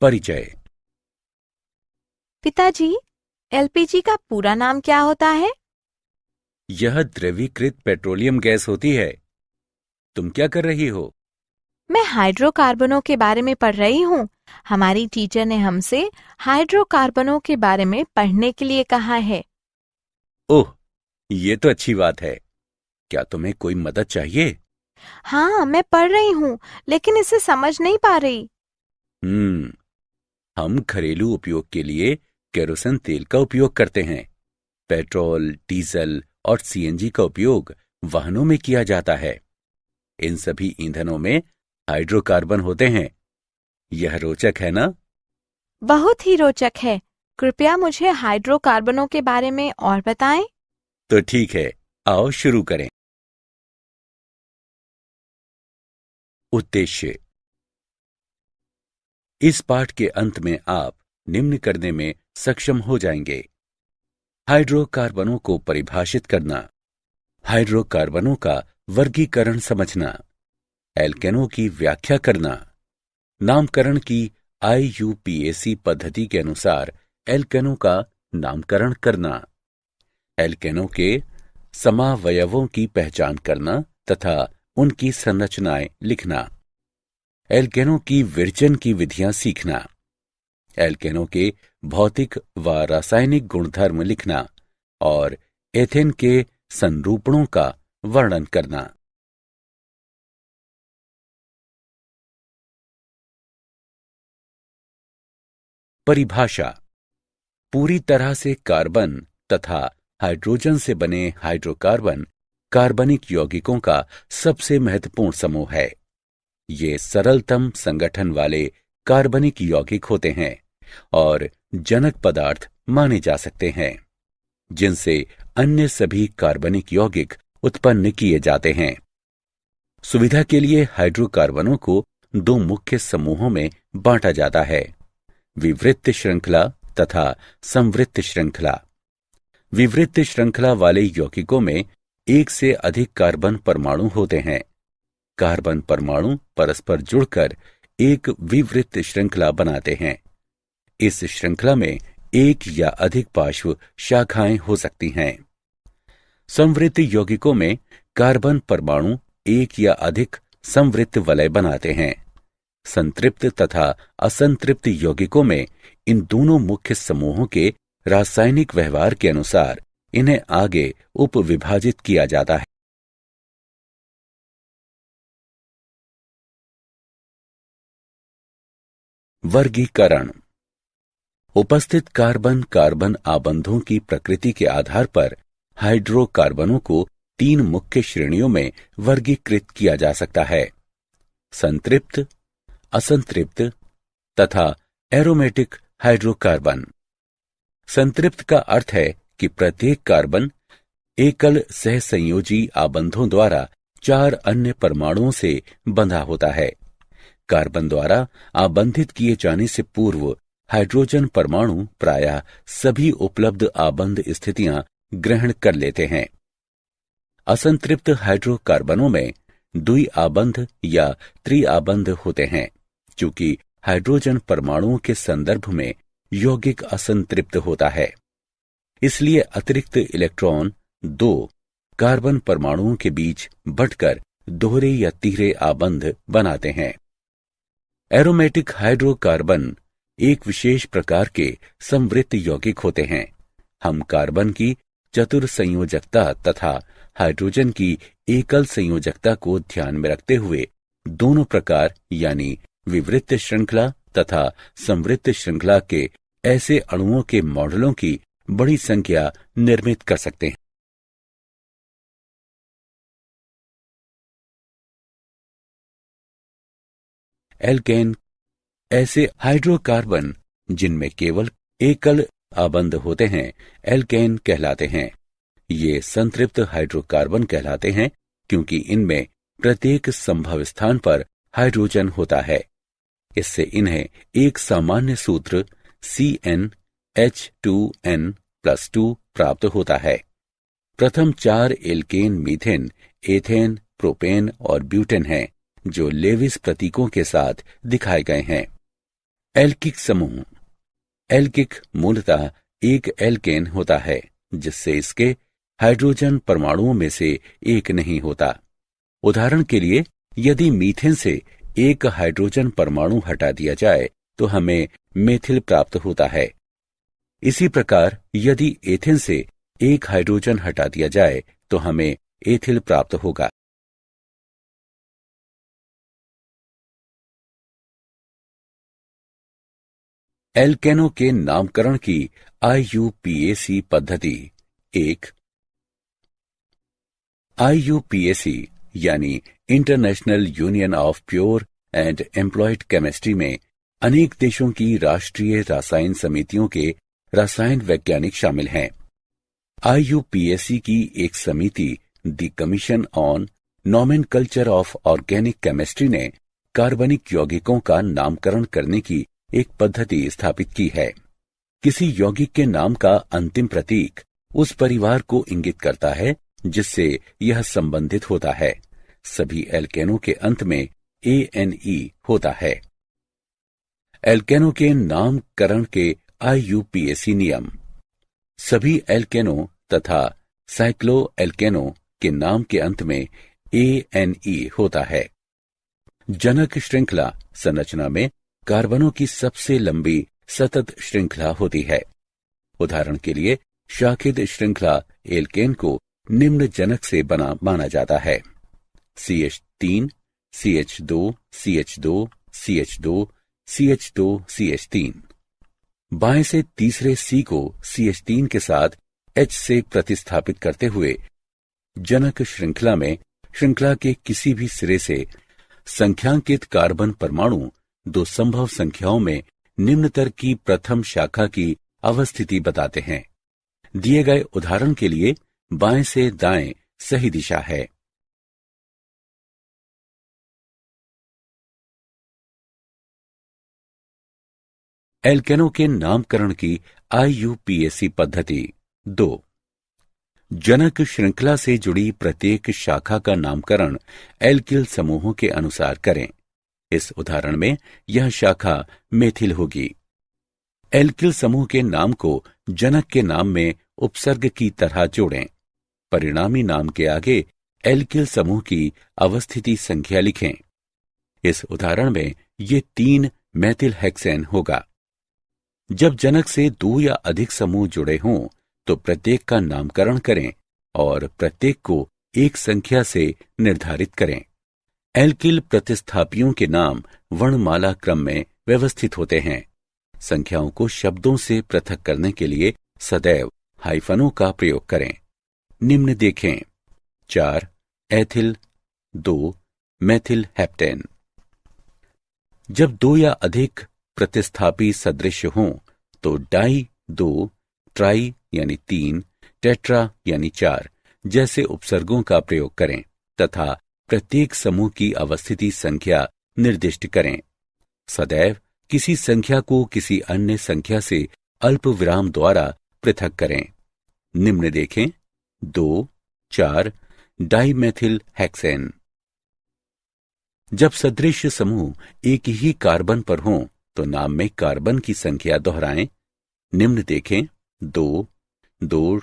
परिचय। पिताजी, एलपीजी का पूरा नाम क्या होता है? यह द्रवीकृत पेट्रोलियम गैस होती है। तुम क्या कर रही हो? मैं हाइड्रोकार्बनों के बारे में पढ़ रही हूँ। हमारी टीचर ने हमसे हाइड्रोकार्बनों के बारे में पढ़ने के लिए कहा है। ओह, ये तो अच्छी बात है। क्या तुम्हें कोई मदद चाहिए? हाँ, मैं पढ़ रही हूँ, लेकिन इसे समझ नहीं पा रही। हम घरेलू उपयोग के लिए केरोसिन तेल का उपयोग करते हैं। पेट्रोल, डीजल और सीएनजी का उपयोग वाहनों में किया जाता है। इन सभी ईंधनों में हाइड्रोकार्बन होते हैं। यह रोचक है ना? बहुत ही रोचक है। कृपया मुझे हाइड्रोकार्बनों के बारे में और बताएं। तो ठीक है, आओ शुरू करें। उद्देश्य। इस पाठ के अंत में आप निम्न करने में सक्षम हो जाएंगे। हाइड्रोकार्बनों को परिभाषित करना, हाइड्रोकार्बनों का वर्गीकरण समझना, एल्केनों की व्याख्या करना, नामकरण की IUPAC पद्धति के अनुसार एल्केनों का नामकरण करना, एल्केनों के समावयवों की पहचान करना तथा उनकी संरचनाएं लिखना, एल्केनों की विरचन की विधियां सीखना, एल्केनों के भौतिक व रासायनिक गुणधर्म लिखना और एथेन के संरूपणों का वर्णन करना। परिभाषा। पूरी तरह से कार्बन तथा हाइड्रोजन से बने हाइड्रोकार्बन कार्बनिक यौगिकों का सबसे महत्वपूर्ण समूह है। ये सरलतम संगठन वाले कार्बनिक यौगिक होते हैं और जनक पदार्थ माने जा सकते हैं, जिनसे अन्य सभी कार्बनिक यौगिक उत्पन्न किए जाते हैं। सुविधा के लिए हाइड्रोकार्बनों को दो मुख्य समूहों में बांटा जाता है: विवृत श्रृंखला तथा संवृत श्रृंखला। विवृत श्रृंखला वाले यौगिकों में एक से अधिक कार्बन परमाणु होते हैं। कार्बन परमाणु परस्पर जुड़कर एक विवृत श्रृंखला बनाते हैं। इस श्रृंखला में एक या अधिक पार्श्व शाखाएं हो सकती हैं। संवृत यौगिकों में कार्बन परमाणु एक या अधिक संवृत वलय बनाते हैं। संतृप्त तथा असंतृप्त यौगिकों में इन दोनों मुख्य समूहों के रासायनिक व्यवहार के अनुसार इन्हें आगे उपविभाजित किया जाता है। वर्गीकरण। उपस्थित कार्बन कार्बन आबंधों की प्रकृति के आधार पर हाइड्रोकार्बनों को तीन मुख्य श्रेणियों में वर्गीकृत किया जा सकता है: संतृप्त, असंतृप्त तथा एरोमेटिक हाइड्रोकार्बन। संतृप्त का अर्थ है कि प्रत्येक कार्बन एकल सहसंयोजी आबंधों द्वारा चार अन्य परमाणुओं से बंधा होता है। कार्बन द्वारा आबंधित किए जाने से पूर्व हाइड्रोजन परमाणु प्रायः सभी उपलब्ध आबंध स्थितियां ग्रहण कर लेते हैं। असंतृप्त हाइड्रोकार्बनों में द्विआबंध या त्रिआबंध होते हैं, क्योंकि हाइड्रोजन परमाणुओं के संदर्भ में यौगिक असंतृप्त होता है। इसलिए अतिरिक्त इलेक्ट्रॉन दो कार्बन परमाणुओं के बीच बंटकर दोहरे या तीहरे आबंध बनाते हैं। एरोमेटिक हाइड्रोकार्बन एक विशेष प्रकार के संवृत यौगिक होते हैं। हम कार्बन की चतुर संयोजकता तथा हाइड्रोजन की एकल संयोजकता को ध्यान में रखते हुए दोनों प्रकार यानी विवृत श्रृंखला तथा संवृत श्रृंखला के ऐसे अणुओं के मॉडलों की बड़ी संख्या निर्मित कर सकते हैं। एल्केन ऐसे हाइड्रोकार्बन जिनमें केवल एकल आबंध होते हैं एल्केन कहलाते हैं। ये संतृप्त हाइड्रोकार्बन कहलाते हैं क्योंकि इनमें प्रत्येक संभव स्थान पर हाइड्रोजन होता है। इससे इन्हें एक सामान्य सूत्र CnH2n+2 प्राप्त होता है। प्रथम चार एल्केन मीथेन, एथेन, प्रोपेन और ब्यूटेन हैं, जो लेविस प्रतीकों के साथ दिखाए गए हैं। एल्किक समूह। एल्किक मूलतः एक एल्केन होता है जिससे इसके हाइड्रोजन परमाणुओं में से एक नहीं होता। उदाहरण के लिए, यदि मीथेन से एक हाइड्रोजन परमाणु हटा दिया जाए तो हमें मेथिल प्राप्त होता है। इसी प्रकार यदि एथेन से एक हाइड्रोजन हटा दिया जाए तो हमें एथिल प्राप्त होगा। एल्केनो के नामकरण की IUPAC पद्धति। 1. IUPAC यानी international union of pure and employed chemistry में अनेक देशों की राष्ट्रीय रसायन समितियों के रसायन वैज्ञानिक शामिल हैं। IUPAC की एक समिति the commission on nomenclature of organic chemistry ने कार्बनिक यौगिकों का नामकरण करने की एक पद्धति स्थापित की है। किसी यौगिक के नाम का अंतिम प्रतीक उस परिवार को इंगित करता है जिससे यह संबंधित होता है। सभी एल्केनों के अंत में ANE होता है। एल्केनों के नामकरण के IUPAC नियम। सभी एल्केनों तथा साइक्लो एल्केनों के नाम के अंत में ANE होता है। जनक श्रृंखला संरचना में कार्बनों की सबसे लंबी सतत श्रृंखला होती है। उदाहरण के लिए, शाखित श्रृंखला एल्केन को निम्न जनक से बना माना जाता है: CH3, CH2, CH2, CH2, CH2, CH3। बाएं से तीसरे C को CH3 के साथ H से प्रतिस्थापित करते हुए जनक श्रृंखला में श्रृंखला के किसी भी सिरे से संख्यांकित कार्बन परमाणु दो संभव संख्याओं में निम्नतर की प्रथम शाखा की अवस्थिति बताते हैं। दिए गए उदाहरण के लिए बाएं से दाएं सही दिशा है। एल्केनों के नामकरण की IUPAC पद्धति। 2. जनक श्रृंखला से जुड़ी प्रत्येक शाखा का नामकरण एल्किल समूहों के अनुसार करें। इस उदाहरण में यह शाखा मेथिल होगी। एल्किल समूह के नाम को जनक के नाम में उपसर्ग की तरह जोड़ें। परिणामी नाम के आगे एल्किल समूह की अवस्थिति संख्या लिखें। इस उदाहरण में ये 3 मेथिल हेक्सेन होगा। जब जनक से 2 या अधिक समूह जुड़े हों तो प्रत्येक का नामकरण करें और प्रत्येक को एक संख्या से निर्धारित करें। एल्किल प्रतिस्थापियों के नाम वर्णमाला क्रम में व्यवस्थित होते हैं। संख्याओं को शब्दों से पृथक करने के लिए सदैव हाइफनों का प्रयोग करें। निम्न देखें: 4 एथिल, 2 मेथिल हेप्टेन। जब 2 या अधिक प्रतिस्थापी सदृश हों तो डाई 2, ट्राई यानी 3, टेट्रा यानी 4 जैसे उपसर्गों का प्रयोग करें तथा प्रत्येक समूह की अवस्थिति संख्या निर्दिष्ट करें। सदैव किसी संख्या को किसी अन्य संख्या से अल्प विराम द्वारा पृथक करें। निम्न देखें: 2, 4 डाइमेथिल हेक्सेन। जब सदृश समूह एक ही कार्बन पर हों तो नाम में कार्बन की संख्या दोहराएं। निम्न देखें: 2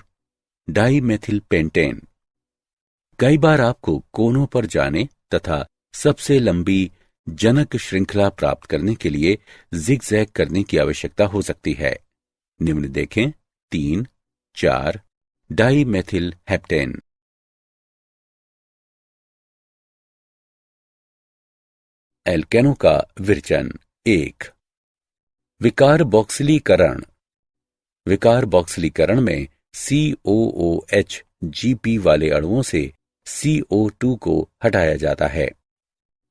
डाइमेथिल पेंटेन। कई बार आपको कोनों पर जाने तथा सबसे लंबी जनक श्रृंखला प्राप्त करने के लिए जिगजैग करने की आवश्यकता हो सकती है। निम्न देखें: 3, 4 डाइमेथिल हेप्टेन। एल्केनों का विरचन। 1. विकारबॉक्सिलीकरण। विकारबॉक्सिलीकरण में COOH GP वाले अणुओं से CO2 को हटाया जाता है।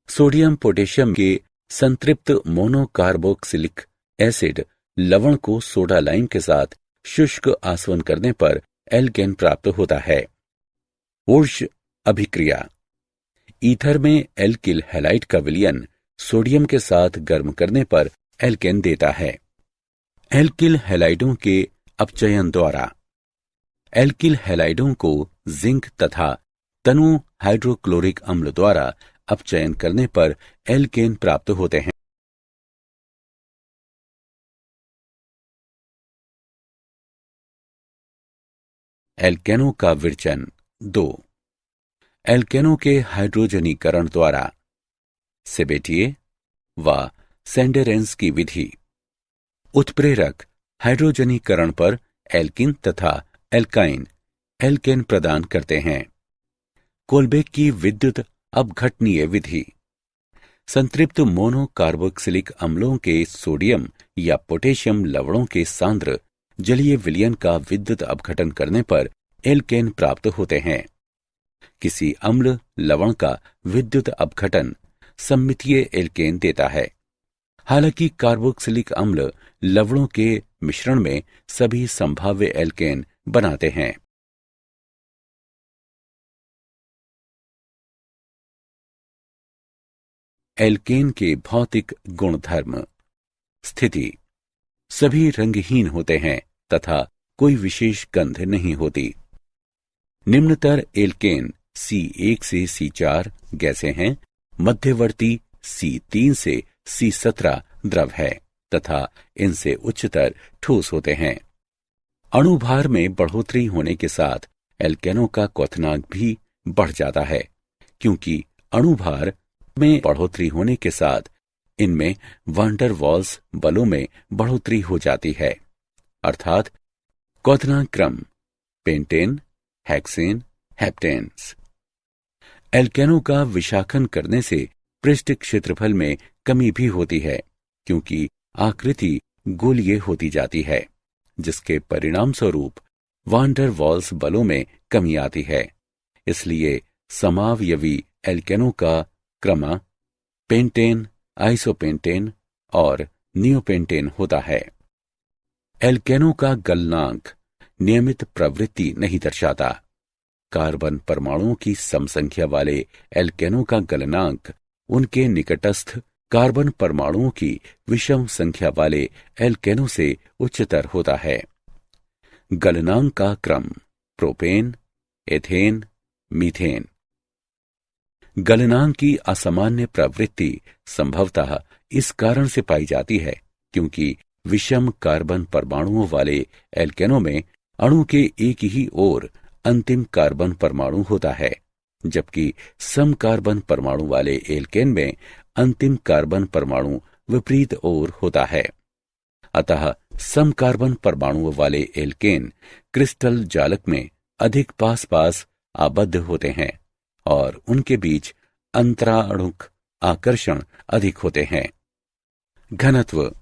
सोडियम पोटेशियम के संतृप्त मोनोकार्बोक्सिलिक एसिड लवण को सोडा लाइम के साथ शुष्क आसवन करने पर एल्केन प्राप्त होता है। वुर्श अभिक्रिया। ईथर में एल्किल हैलाइड का विलयन सोडियम के साथ गर्म करने पर एल्केन देता है। एल्किल हैलाइडों के अपचयन द्वारा एल्किल हैलाइडों को जिंक तथा तनु हाइड्रोक्लोरिक अम्ल द्वारा अपचयन करने पर एल्केन प्राप्त होते हैं। एल्केनो का विरचन 2। एल्केनो के हाइड्रोजनीकरण द्वारा सेबेटिए व सेंडेरेंस की विधि। उत्प्रेरक हाइड्रोजनीकरण पर एल्किन तथा एल्काइन एल्केन प्रदान करते हैं। कोलबेक की विद्युत अपघटनीय विधि। संतृप्त मोनोकार्बोक्सिलिक अम्लों के सोडियम या पोटेशियम लवणों के सांद्र जलीय विलयन का विद्युत अपघटन करने पर एल्केन प्राप्त होते हैं। किसी अम्ल लवण का विद्युत अपघटन सममितीय एल्केन देता है। हालांकि कार्बोक्सिलिक अम्ल लवणों के मिश्रण में सभी संभाव्य एल्केन बनाते हैं। एल्केन के भौतिक गुणधर्म। स्थिति। सभी रंगहीन होते हैं तथा कोई विशेष गंध नहीं होती। निम्नतर एल्केन C1 से C4 गैसें हैं। मध्यवर्ती C3 से C17 द्रव है तथा इनसे उच्चतर ठोस होते हैं। अणुभार में बढ़ोतरी होने के साथ एल्केनों का क्वथनांक भी बढ़ जाता है, क्योंकि अणुभार में बढ़ोतरी होने के साथ इनमें वान डर वाल्स बलों में बढ़ोतरी हो जाती है, अर्थात क्वथनांक क्रम पेंटेन, हेक्सेन, हेप्टेन्स। एल्केनों का विशाखन करने से पृष्ठ क्षेत्रफल में कमी भी होती है, क्योंकि आकृति गोलीय होती जाती है, जिसके परिणाम स्वरूप वान डर वाल्स बलों में कमी आती है। इसलिए समावयवी एल्केनों का क्रम पेंटेन, आइसोपेंटेन और नियोपेंटेन होता है। एल्केनों का गलनांक नियमित प्रवृत्ति नहीं दर्शाता। कार्बन परमाणुओं की समसंख्या वाले एल्केनों का गलनांक उनके निकटस्थ कार्बन परमाणुओं की विषम संख्या वाले एल्केनों से उच्चतर होता है। गलनांक का क्रम प्रोपेन, एथेन, मीथेन। गलनांक की असामान्य प्रवृत्ति संभवतः इस कारण से पाई जाती है क्योंकि विषम कार्बन परमाणुओं वाले एल्केनों में अणु के एक ही ओर अंतिम कार्बन परमाणु होता है, जबकि सम कार्बन परमाणु वाले एल्केन में अंतिम कार्बन परमाणु विपरीत ओर होता है। अतः सम कार्बन परमाणुओं वाले एल्केन क्रिस्टल जालक में अधिक पास पास आबद्ध होते हैं और उनके बीच अंतराणुक आकर्षण अधिक होते हैं। घनत्व।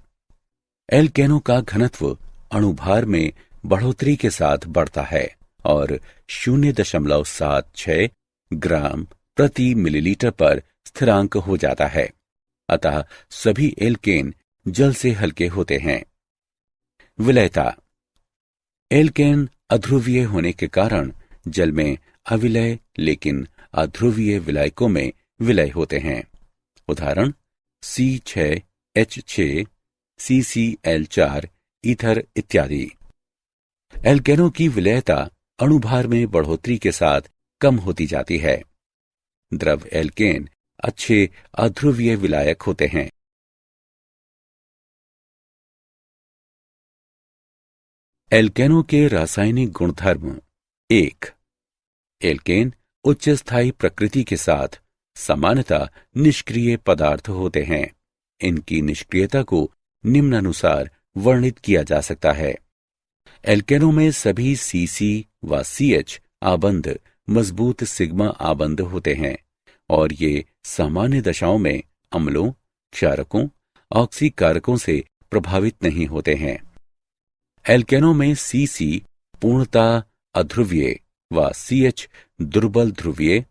एल्केनों का घनत्व अणुभार में बढ़ोतरी के साथ बढ़ता है और 0.76 ग्राम प्रति मिलीलीटर पर स्थिरांक हो जाता है। अतः सभी एल्केन जल से हल्के होते हैं। विलयता। एल्केन अध्रुवीय होने के कारण जल में अविलय लेकिन अध्रुवीय विलायकों में विलय होते हैं। उदाहरण C6H6, CCl4 ईथर इत्यादि। एल्केनों की विलयता अणुभार में बढ़ोतरी के साथ कम होती जाती है। द्रव एल्केन अच्छे अध्रुवीय विलायक होते हैं। एल्केनों के रासायनिक गुणधर्म। 1. एल्केन उच्च स्थायी प्रकृति के साथ सामान्यतः निष्क्रिय पदार्थ होते हैं। इनकी निष्क्रियता को निम्नानुसार वर्णित किया जा सकता है। एल्केनों में सभी CC व CH आबंध मजबूत सिग्मा आबंध होते हैं और ये सामान्य दशाओं में अम्लों, क्षारकों, ऑक्सीकारकों से प्रभावित नहीं होते हैं। एल्केनों में CC पूर्णतः अध्रुवीय व CH दुर्बल ध्रुवीय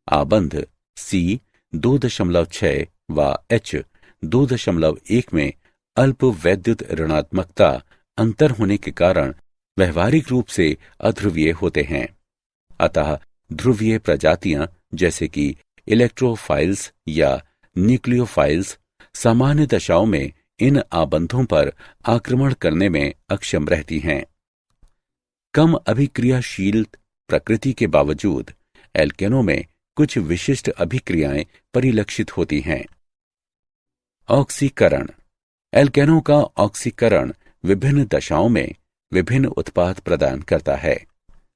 आबंध C 2.6 व H 2.1 में अल्प वैद्युत ऋणात्मकता अंतर होने के कारण व्यवहारिक रूप से अध्रुवीय होते हैं। अतः ध्रुवीय प्रजातियां जैसे कि इलेक्ट्रोफाइल्स या न्यूक्लियोफाइल्स सामान्य दशाओं में इन आबंधों पर आक्रमण करने में अक्षम रहती हैं। कम अभिक्रियाशील प्रकृति के बावजूद एल्केनों में कुछ विशिष्ट अभिक्रियाएं परिलक्षित होती हैं। ऑक्सीकरण। एल्केनों का ऑक्सीकरण विभिन्न दशाओं में विभिन्न उत्पाद प्रदान करता है।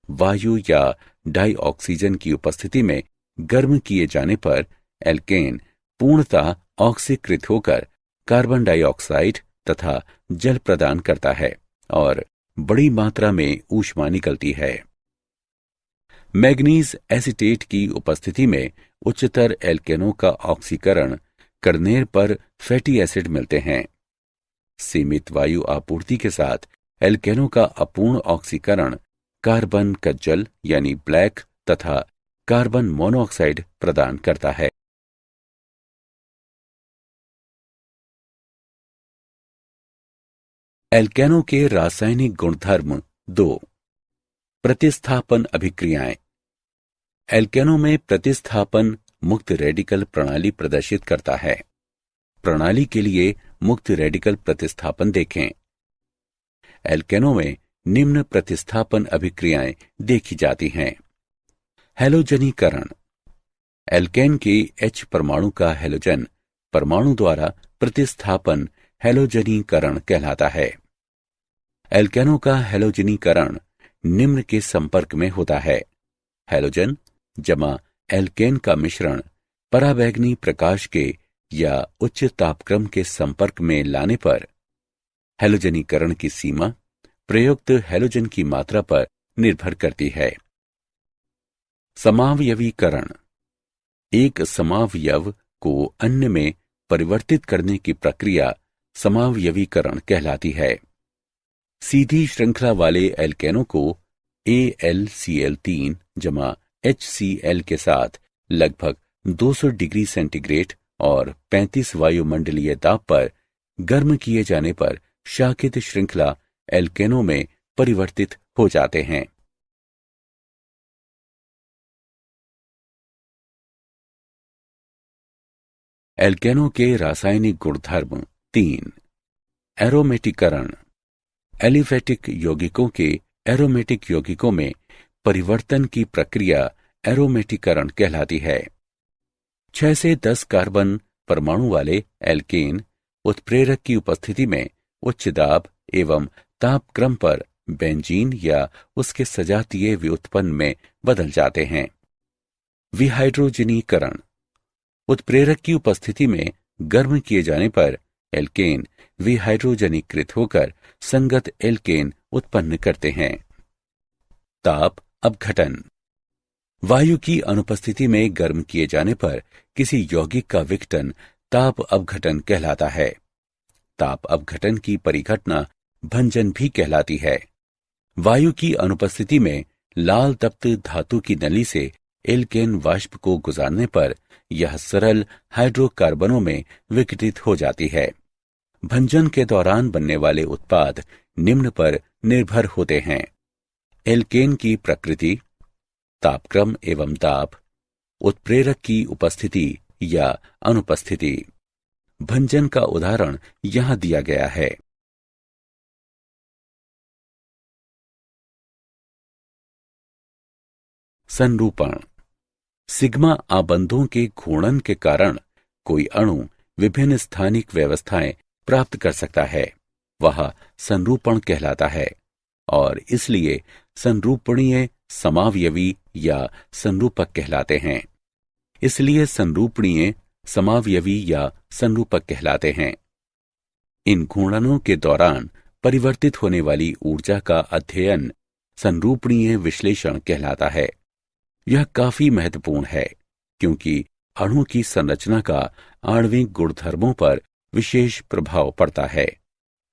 वायु या डाइऑक्सीजन की उपस्थिति में गर्म किए जाने पर एल्केन पूर्णतः ऑक्सीकृत होकर कार्बन डाइऑक्साइड तथा जल प्रदान करता है और बड़ी मात्रा में ऊष्मा निकलती है। मैग्नीज एसीटेट की उपस्थिति में उच्चतर एल्केनों का ऑक्सीकरण करने पर फैटी एसिड मिलते हैं। सीमित वायु आपूर्ति के साथ एल्केनों का अपूर्ण ऑक्सीकरण कार्बन कज्जल यानी ब्लैक तथा कार्बन मोनोऑक्साइड प्रदान करता है। एल्केनों के रासायनिक गुणधर्म 2। प्रतिस्थापन अभिक्रियाएं। एल्केनों में प्रतिस्थापन मुक्त रेडिकल प्रणाली प्रदर्शित करता है। प्रणाली के लिए मुक्त रेडिकल प्रतिस्थापन देखें। एल्केनों में निम्न प्रतिस्थापन अभिक्रियाएं देखी जाती हैं। हैलोजनीकरण। एल्केन के H परमाणु का हैलोजन परमाणु द्वारा प्रतिस्थापन हैलोजनीकरण कहलाता है। एल्केनों का हैलोजनीकरण निम्न के संपर्क में होता है। हैलोजन जमा एल्केन का मिश्रण पराबैंगनी प्रकाश के या उच्च तापक्रम के संपर्क में लाने पर हैलोजनीकरण की सीमा प्रयुक्त हैलोजन की मात्रा पर निर्भर करती है। समावयवीकरण। एक समावयव को अन्य में परिवर्तित करने की प्रक्रिया समावयवीकरण कहलाती है। सीधी श्रृंखला वाले एल्केनों को AlCl3 जमा HCl के साथ लगभग 200 डिग्री सेंटीग्रेड और 35 वायुमंडलीय दाब पर गर्म किए जाने पर शाखित श्रृंखला एल्केनों में परिवर्तित हो जाते हैं। एल्केनों के रासायनिक गुणधर्म 3। एरोमेटिकरण। एलिफेटिक यौगिकों के एरोमेटिक यौगिकों में परिवर्तन की प्रक्रिया एरोमेटिकरण कहलाती है। 6 से 10 कार्बन परमाणु वाले एल्केन उत्प्रेरक की उपस्थिति में उच्च दाब एवं तापक्रम पर बेंजीन या उसके सजातीय व्युत्पन्न में बदल जाते हैं। विहाइड्रोजनीकरण। उत्प्रेरक की उपस्थिति में गर्म किए जाने पर एल्केन विहाइड्रोजनीकृत होकर संगत एल्केन उत्पन्न करते हैं। ताप अपघटन। वायु की अनुपस्थिति में गर्म किए जाने पर किसी यौगिक का विघटन ताप अपघटन कहलाता है। ताप अपघटन की परिघटना भंजन भी कहलाती है। वायु की अनुपस्थिति में लाल तप्त धातु की नली से एल्केन वाष्प को गुजारने पर यह सरल हाइड्रोकार्बनों में विघटित हो जाती है। भंजन के दौरान बनने वाले उत्पाद निम्न पर निर्भर होते हैं। एल्केन की प्रकृति, तापक्रम एवं दाब, उत्प्रेरक की उपस्थिति या अनुपस्थिति। भंजन का उदाहरण यहां दिया गया है। संरूपण। सिग्मा आबंधों के घूर्णन के कारण कोई अणु विभिन्न स्थानिक व्यवस्थाएं प्राप्त कर सकता है, वह संरूपण कहलाता है और इसलिए संरूपणीय समावयवी या संरूपक कहलाते हैं। इसलिए संरूपणीय समावयवी या संरूपक कहलाते हैं। इन घूर्णनों के दौरान परिवर्तित होने वाली ऊर्जा का अध्ययन संरूपणीय विश्लेषण कहलाता है। यह काफी महत्वपूर्ण है क्योंकि अणु की संरचना का आणविक गुणधर्मों पर विशेष प्रभाव पड़ता है,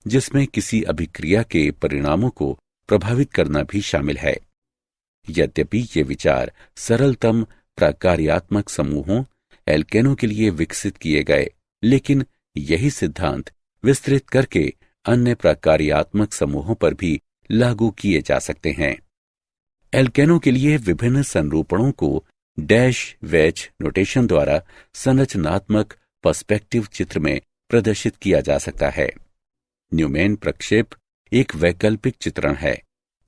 जिसमें किसी अभिक्रिया के परिणामों को प्रभावित करना भी शामिल है। यद्यपि ये विचार सरलतम प्रकार्यात्मक समूहों एल्केनों के लिए विकसित किए गए, लेकिन यही सिद्धांत विस्तृत करके अन्य प्रकार्यात्मक समूहों पर भी लागू किए जा सकते हैं। एल्केनों के लिए विभिन्न संरूपणों को डैश वेज नोटेशन द्वारा संरचनात्मक पर्सपेक्टिव चित्र में प्रदर्शित किया जा सकता है। न्यूमैन प्रक्षेप एक वैकल्पिक चित्रण है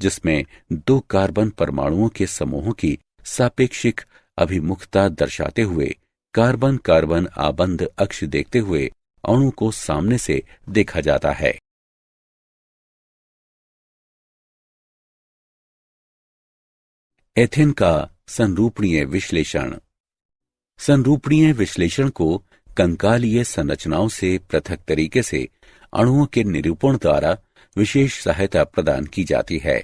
जिसमें 2 कार्बन परमाणुओं के समूहों की सापेक्षिक अभिमुखता दर्शाते हुए कार्बन कार्बन आबंध अक्ष देखते हुए अणु को सामने से देखा जाता है। एथेन का संरूपणीय विश्लेषण। संरूपणीय विश्लेषण को कंकालीय संरचनाओं से पृथक तरीके से अणुओं के निरूपण द्वारा विशेष सहायता प्रदान की जाती है।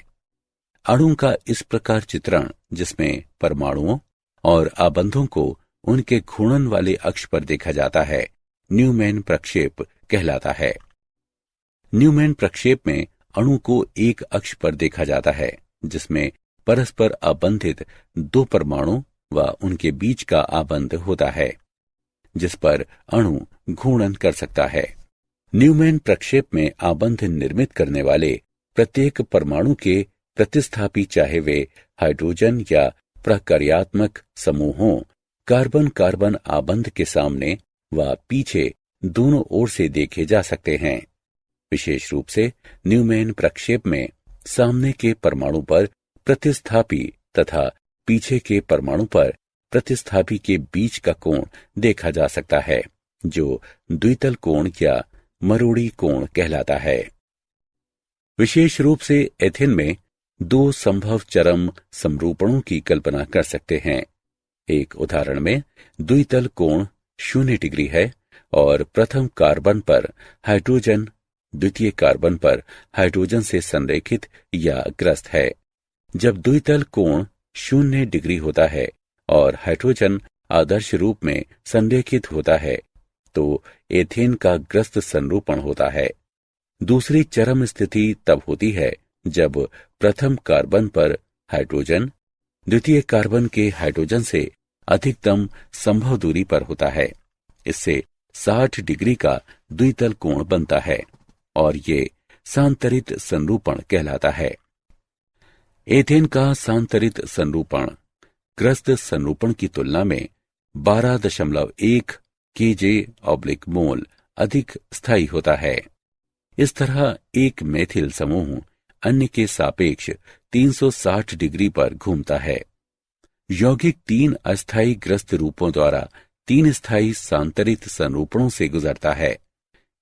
अणु का इस प्रकार चित्रण, जिसमें परमाणुओं और आबंधों को उनके घूर्णन वाले अक्ष पर देखा जाता है, न्यूमैन प्रक्षेप कहलाता है। न्यूमैन प्रक्षेप में अणु को एक अक्ष पर देखा जाता है, जिसमें परस्पर आबंधित दो परमाणु व उनके बीच का आबंध होता है, जिस पर अणु घूर्णन कर सकता है। न्यूमैन प्रक्षेप में आबंध निर्मित करने वाले प्रत्येक परमाणु के प्रतिस्थापी, चाहे वे हाइड्रोजन या प्रकार्यात्मक समूह हों, कार्बन कार्बन आबंध के सामने व पीछे दोनों ओर से देखे जा सकते हैं। विशेष रूप से न्यूमैन प्रक्षेप में सामने के परमाणु पर प्रतिस्थापी तथा पीछे के परमाणु पर प्रतिस्थापी के बीच का कोण देखा जा सकता है, जो द्वितल कोण या मरोड़ी कोण कहलाता है। विशेष रूप से एथेन में दो संभव चरम समरूपणों की कल्पना कर सकते हैं। एक उदाहरण में द्वितल कोण 0 डिग्री है और प्रथम कार्बन पर हाइड्रोजन द्वितीय कार्बन पर हाइड्रोजन से संरेखित या ग्रस्त है। जब द्वितल कोण 0 डिग्री होता है और हाइड्रोजन आदर्श रूप में संरेखित होता है, तो एथेन का ग्रस्त संरूपण होता है। दूसरी चरम स्थिति तब होती है जब प्रथम कार्बन पर हाइड्रोजन द्वितीय कार्बन के हाइड्रोजन से अधिकतम संभव दूरी पर होता है। इससे 60 डिग्री का द्वितल कोण बनता है और ये सांतरित संरूपण कहलाता है। एथेन का सांतरित संरूपण ग्रस्त संरूपण की तुलना में 12.1 kJ/मोल अधिक स्थायी होता है। इस तरह एक मेथिल समूह अन्य के सापेक्ष 360 डिग्री पर घूमता है। यौगिक 3 अस्थायी ग्रस्त रूपों द्वारा 3 स्थायी सांतरित संरूपणों से गुजरता है।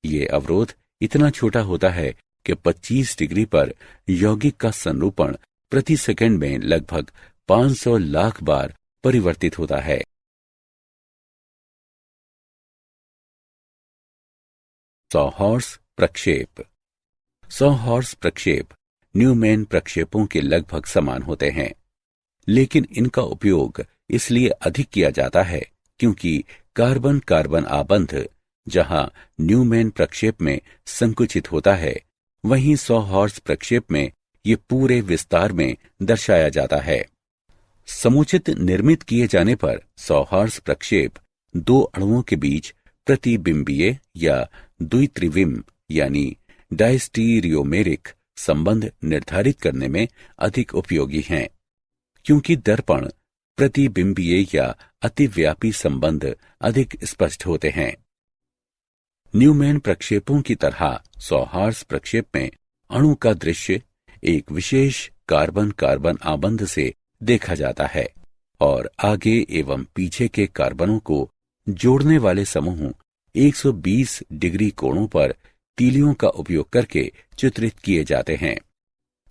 ये अवरोध इतना छोटा होता है कि 25 डिग्री पर यौगिक का संरूपण प्रति सेकंड में लगभग 500 लाख बार परिवर्तित होता है। सॉहॉर्स प्रक्षेप। सॉहॉर्स प्रक्षेप न्यूमैन प्रक्षेपों के लगभग समान होते हैं, लेकिन इनका उपयोग इसलिए अधिक किया जाता है क्योंकि कार्बन कार्बन आबंध जहां न्यूमैन प्रक्षेप में संकुचित होता है, वहीं सॉहॉर्स प्रक्षेप में ये पूरे विस्तार में दर्शाया जाता है। समुचित निर्मित किए जाने पर सॉहॉर्स प्रक्षेप दो अणुओं के बीच प्रतिबिंबीय या द्वित्रिविम यानी डायस्टीरियोमेरिक संबंध निर्धारित करने में अधिक उपयोगी हैं, क्योंकि दर्पण प्रतिबिंबीय या अतिव्यापी संबंध अधिक स्पष्ट होते हैं। न्यूमैन प्रक्षेपों की तरह सॉहॉर्स प्रक्षेप में अणु का दृश्य एक विशेष कार्बन कार्बन आबंध से देखा जाता है और आगे एवं पीछे के कार्बनों को जोड़ने वाले समूह 120 डिग्री कोणों पर तीलियों का उपयोग करके चित्रित किए जाते हैं।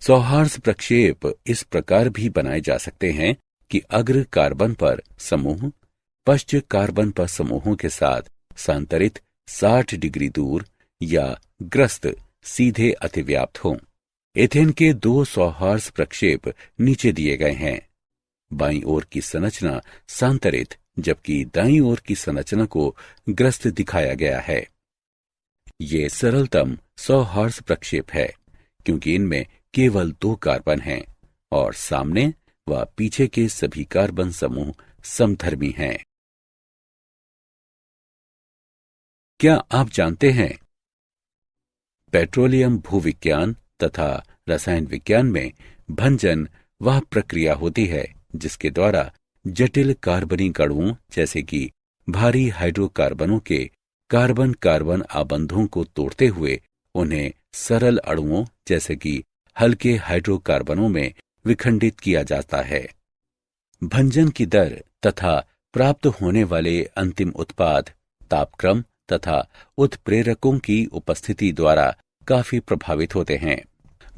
सॉहॉर्स प्रक्षेप इस प्रकार भी बनाए जा सकते हैं कि अग्र कार्बन पर समूह पश्च कार्बन पर समूहों के साथ सांतरित 60 डिग्री दूर या ग्रस्त सीधे अतिव्याप्त हों। एथेन के 2 सॉहॉर्स प्रक्षेप नीचे दिए गए हैं। बाईं ओर की संरचना सांतरित जबकि दाईं ओर की संरचना को ग्रस्त दिखाया गया है। ये सरलतम सॉहॉर्स प्रक्षेप है क्योंकि इनमें केवल 2 कार्बन हैं और सामने व पीछे के सभी कार्बन समूह समधर्मी हैं। क्या आप जानते हैं पेट्रोलियम भूविज्ञान तथा रसायन विज्ञान में भंजन वह प्रक्रिया होती है जिसके द्वारा जटिल कार्बनिक अणुओं जैसे कि भारी हाइड्रोकार्बनों के कार्बन कार्बन आबंधों को तोड़ते हुए उन्हें सरल अणुओं जैसे कि हल्के हाइड्रोकार्बनों में विखंडित किया जाता है। भंजन की दर तथा प्राप्त होने वाले अंतिम उत्पाद तापक्रम तथा उत्प्रेरकों की उपस्थिति द्वारा काफी प्रभावित होते हैं।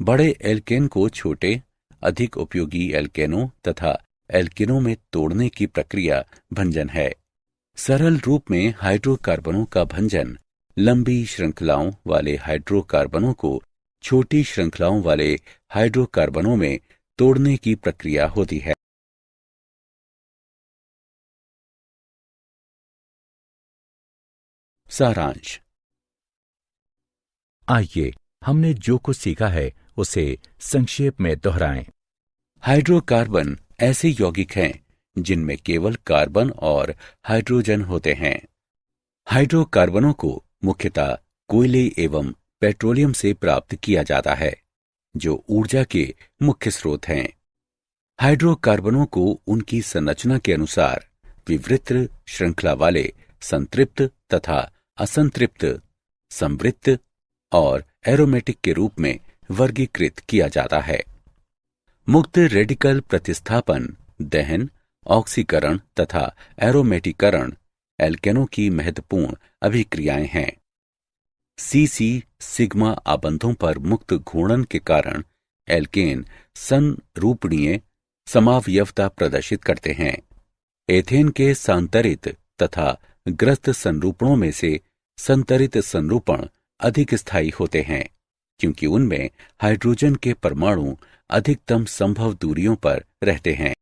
बड़े एल्केन को छोटे अधिक उपयोगी एल्केनों तथा एल्किनों में तोड़ने की प्रक्रिया भंजन है। सरल रूप में हाइड्रोकार्बनों का भंजन लंबी श्रृंखलाओं वाले हाइड्रोकार्बनों को छोटी श्रृंखलाओं वाले हाइड्रोकार्बनों में तोड़ने की प्रक्रिया होती है। सारांश। आइए हमने जो कुछ सीखा है उसे संक्षेप में दोहराएं। हाइड्रोकार्बन ऐसे यौगिक हैं जिनमें केवल कार्बन और हाइड्रोजन होते हैं। हाइड्रोकार्बनों को मुख्यतः कोयले एवं पेट्रोलियम से प्राप्त किया जाता है, जो ऊर्जा के मुख्य स्रोत हैं। हाइड्रोकार्बनों को उनकी संरचना के अनुसार विवृत श्रृंखला वाले संतृप्त तथा असंतृप्त, संवृत्त और एरोमेटिक के रूप में वर्गीकृत किया जाता है। मुक्त रेडिकल प्रतिस्थापन, दहन, ऑक्सीकरण तथा एरोमेटीकरण एल्केनों की महत्वपूर्ण अभिक्रियाएं हैं। सीसी सिग्मा आबंधों पर मुक्त घूर्णन के कारण एल्केन संरूपणीय समावयवता प्रदर्शित करते हैं। एथेन के सांतरित तथा ग्रस्त संरूपणों में से संतरित संरूपण अधिक स्थायी होते हैं, क्योंकि उनमें हाइड्रोजन के परमाणु अधिकतम संभव दूरियों पर रहते हैं।